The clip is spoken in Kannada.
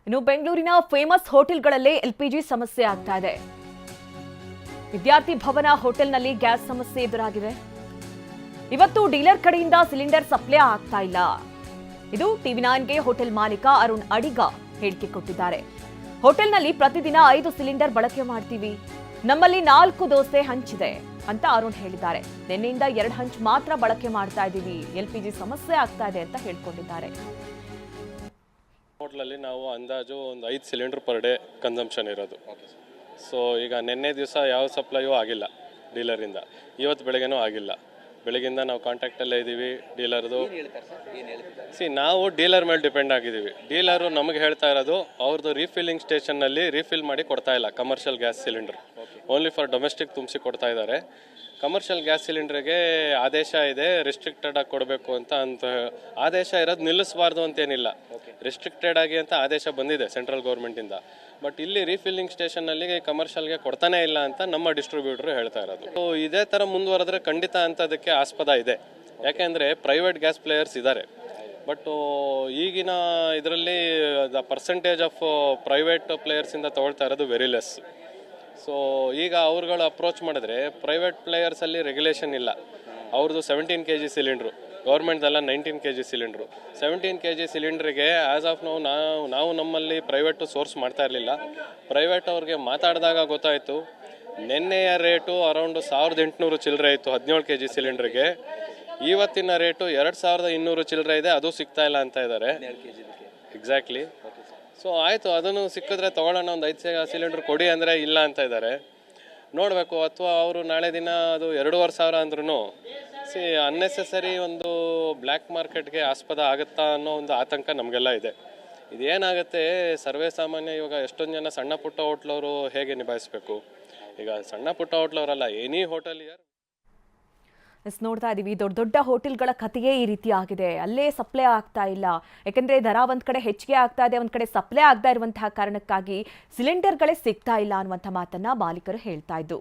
ಇನ್ನು ಬೆಂಗಳೂರಿನ ಫೇಮಸ್ ಹೋಟೆಲ್ಗಳಲ್ಲೇ ಎಲ್ಪಿಜಿ ಸಮಸ್ಯೆ ಆಗ್ತಾ ಇದೆ. ವಿದ್ಯಾರ್ಥಿ ಭವನ ಹೋಟೆಲ್ನಲ್ಲಿ ಗ್ಯಾಸ್ ಸಮಸ್ಯೆ ಎದುರಾಗಿದೆ. ಇವತ್ತು ಡೀಲರ್ ಕಡೆಯಿಂದ ಸಿಲಿಂಡರ್ ಸಪ್ಲೈ ಆಗ್ತಾ ಇಲ್ಲ. ಇದು ಟಿವಿ9ಗೆ ಹೋಟೆಲ್ ಮಾಲೀಕ ಅರುಣ್ ಅಡಿಗ ಹೇಳಿಕೆ ಕೊಟ್ಟಿದ್ದಾರೆ. ಹೋಟೆಲ್ನಲ್ಲಿ ಪ್ರತಿದಿನ 5 ಸಿಲಿಂಡರ್ ಬಳಕೆ ಮಾಡ್ತೀವಿ. ನಮ್ಮಲ್ಲಿ 4 ದೋಸೆ ಹಂಚಿದೆ ಅಂತ ಅರುಣ್ ಹೇಳಿದ್ದಾರೆ. ನಿನ್ನೆಯಿಂದ 2 ಹಂಚು ಮಾತ್ರ ಬಳಕೆ ಮಾಡ್ತಾ ಇದ್ದೀವಿ. ಎಲ್ಪಿಜಿ ಸಮಸ್ಯೆ ಆಗ್ತಾ ಇದೆ ಅಂತ ಹೇಳ್ಕೊಂಡಿದ್ದಾರೆ. ಹೋಟ್ಲಲ್ಲಿ ನಾವು ಅಂದಾಜು ಒಂದು 5 ಸಿಲಿಂಡರ್ ಪರ್ ಡೇ ಕನ್ಸಂಪ್ಷನ್ ಇರೋದು. ಸೊ ಈಗ ನಿನ್ನೆ ದಿವಸ ಯಾವ ಸಪ್ಲೈಯೂ ಆಗಿಲ್ಲ ಡೀಲರಿಂದ. ಇವತ್ತು ಬೆಳಗ್ಗೆನೂ ಆಗಿಲ್ಲ. ಬೆಳಗ್ಗಿಂದ ನಾವು ಕಾಂಟ್ಯಾಕ್ಟಲ್ಲೇ ಇದ್ದೀವಿ ಡೀಲರ್ದು. ನಾವು ಡೀಲರ್ ಮೇಲೆ ಡಿಪೆಂಡ್ ಆಗಿದ್ದೀವಿ. ಡೀಲರು ನಮಗೆ ಹೇಳ್ತಾ ಇರೋದು ಅವ್ರದ್ದು ರೀಫಿಲ್ಲಿಂಗ್ ಸ್ಟೇಷನ್ನಲ್ಲಿ ರೀಫಿಲ್ ಮಾಡಿ ಕೊಡ್ತಾ ಇಲ್ಲ commercial gas cylinder. Only for domestic ತುಂಬಿಸಿ ಕೊಡ್ತಾ ಇದ್ದಾರೆ. ಕಮರ್ಷಿಯಲ್ ಗ್ಯಾಸ್ ಸಿಲಿಂಡರ್ಗೆ ಆದೇಶ ಇದೆ ರೆಸ್ಟ್ರಿಕ್ಟೆಡ್ ಆಗಿ ಕೊಡಬೇಕು ಅಂತ ಆದೇಶ ಇರೋದು ನಿಲ್ಲಿಸಬಾರ್ದು ಅಂತೇನಿಲ್ಲ. ರೆಸ್ಟ್ರಿಕ್ಟೆಡ್ ಆಗಿ ಅಂತ ಆದೇಶ ಬಂದಿದೆ ಸೆಂಟ್ರಲ್ ಗೌರ್ಮೆಂಟಿಂದ. ಬಟ್ ಇಲ್ಲಿ ರೀಫಿಲ್ಲಿಂಗ್ ಸ್ಟೇಷನ್ನಲ್ಲಿ ಕಮರ್ಷಿಯಲ್ಗೆ ಕೊಡ್ತಾನೆ ಇಲ್ಲ ಅಂತ ನಮ್ಮ ಡಿಸ್ಟ್ರಿಬ್ಯೂಟರ್ ಹೇಳ್ತಾ ಇರೋದು. ಸೊ ಇದೇ ಥರ ಮುಂದುವರೆದ್ರೆ ಖಂಡಿತ ಅಂತದಕ್ಕೆ ಆಸ್ಪದ ಇದೆ. ಯಾಕೆಂದರೆ ಪ್ರೈವೇಟ್ ಗ್ಯಾಸ್ ಪ್ಲೇಯರ್ಸ್ ಇದ್ದಾರೆ. ಬಟ್ ಈಗಿನ ಇದರಲ್ಲಿ ದ ಪರ್ಸೆಂಟೇಜ್ ಆಫ್ ಪ್ರೈವೇಟ್ ಪ್ಲೇಯರ್ಸಿಂದ ತಗೊಳ್ತಾ ಇರೋದು ವೆರಿ ಲೆಸ್. ಸೊ ಈಗ ಅವ್ರುಗಳು ಅಪ್ರೋಚ್ ಮಾಡಿದ್ರೆ ಪ್ರೈವೇಟ್ ಪ್ಲೇಯರ್ಸಲ್ಲಿ ರೆಗ್ಯುಲೇಷನ್ ಇಲ್ಲ. ಅವ್ರದ್ದು 17 kg ಸಿಲಿಂಡ್ರು, ಗೌರ್ಮೆಂಟ್ದೆಲ್ಲ 19 kg ಸಿಲಿಂಡ್ರು. 17 kg ಸಿಲಿಂಡ್ರಿಗೆ ಆ್ಯಸ್ ಆಫ್ ನಾವು ನಮ್ಮಲ್ಲಿ ಪ್ರೈವೇಟು ಸೋರ್ಸ್ ಮಾಡ್ತಾ ಇರಲಿಲ್ಲ. ಪ್ರೈವೇಟ್ ಅವ್ರಿಗೆ ಮಾತಾಡಿದಾಗ ಗೊತ್ತಾಯಿತು ನಿನ್ನೆಯ ರೇಟು ಅರೌಂಡ್ 1800 ಚಿಲ್ಲರೆ ಇತ್ತು 17 kg ಸಿಲಿಂಡ್ರಿಗೆ. ಇವತ್ತಿನ ರೇಟು 2200 ಚಿಲ್ಲರೆ ಇದೆ, ಅದು ಸಿಗ್ತಾ ಇಲ್ಲ ಅಂತ ಇದ್ದಾರೆ. ಎಕ್ಸಾಕ್ಟ್ಲಿ. ಸೊ ಆಯಿತು, ಅದನ್ನು ಸಿಕ್ಕಿದ್ರೆ ತೊಗೊಳ್ಳೋಣ, ಒಂದು 5 ಸಿಲಿಂಡ್ರ್ ಕೊಡಿ ಅಂದರೆ ಇಲ್ಲ ಅಂತ ಇದ್ದಾರೆ. ನೋಡಬೇಕು. ಅಥವಾ ಅವರು ನಾಳೆ ದಿನ ಅದು 2500 ಅಂದ್ರೂ ಅನ್ನೆಸೆಸರಿ ಒಂದು ಬ್ಲ್ಯಾಕ್ ಮಾರ್ಕೆಟ್ಗೆ ಆಸ್ಪದ ಆಗುತ್ತಾ ಅನ್ನೋ ಒಂದು ಆತಂಕ ನಮಗೆಲ್ಲ ಇದೆ. ಇದೇನಾಗುತ್ತೆ ಸರ್ವೇ ಸಾಮಾನ್ಯ. ಇವಾಗ ಎಷ್ಟೊಂದು ಜನ ಸಣ್ಣ ಪುಟ್ಟ ಹೋಟ್ಲವರು ಹೇಗೆ ನಿಭಾಯಿಸಬೇಕು? ಈಗ ಸಣ್ಣ ಪುಟ್ಟ ಹೋಟ್ಲವರಲ್ಲ, ಎನಿ ಹೋಟೆಲಿಯರ್ ನೋಡ್ತಾ ಇದೀವಿ. ದೊಡ್ಡ ದೊಡ್ಡ ಹೋಟೆಲ್ಗಳ ಕಥೆಯೇ ಈ ರೀತಿ ಆಗಿದೆ. ಅಲ್ಲೇ ಸಪ್ಲೈ ಆಗ್ತಾ ಇಲ್ಲ. ಯಾಕಂದ್ರೆ ದರ ಒಂದ್ ಕಡೆ ಹೆಚ್ಚಿಗೆ ಆಗ್ತಾ ಇದೆ, ಒಂದ್ ಕಡೆ ಸಪ್ಲೈ ಆಗ್ತಾ ಇರುವಂತಹ ಕಾರಣಕ್ಕಾಗಿ ಸಿಲಿಂಡರ್ಗಳೇ ಸಿಗ್ತಾ ಇಲ್ಲ ಅನ್ನುವಂಥ ಮಾತನ್ನ ಮಾಲೀಕರು ಹೇಳ್ತಾ ಇದ್ದು.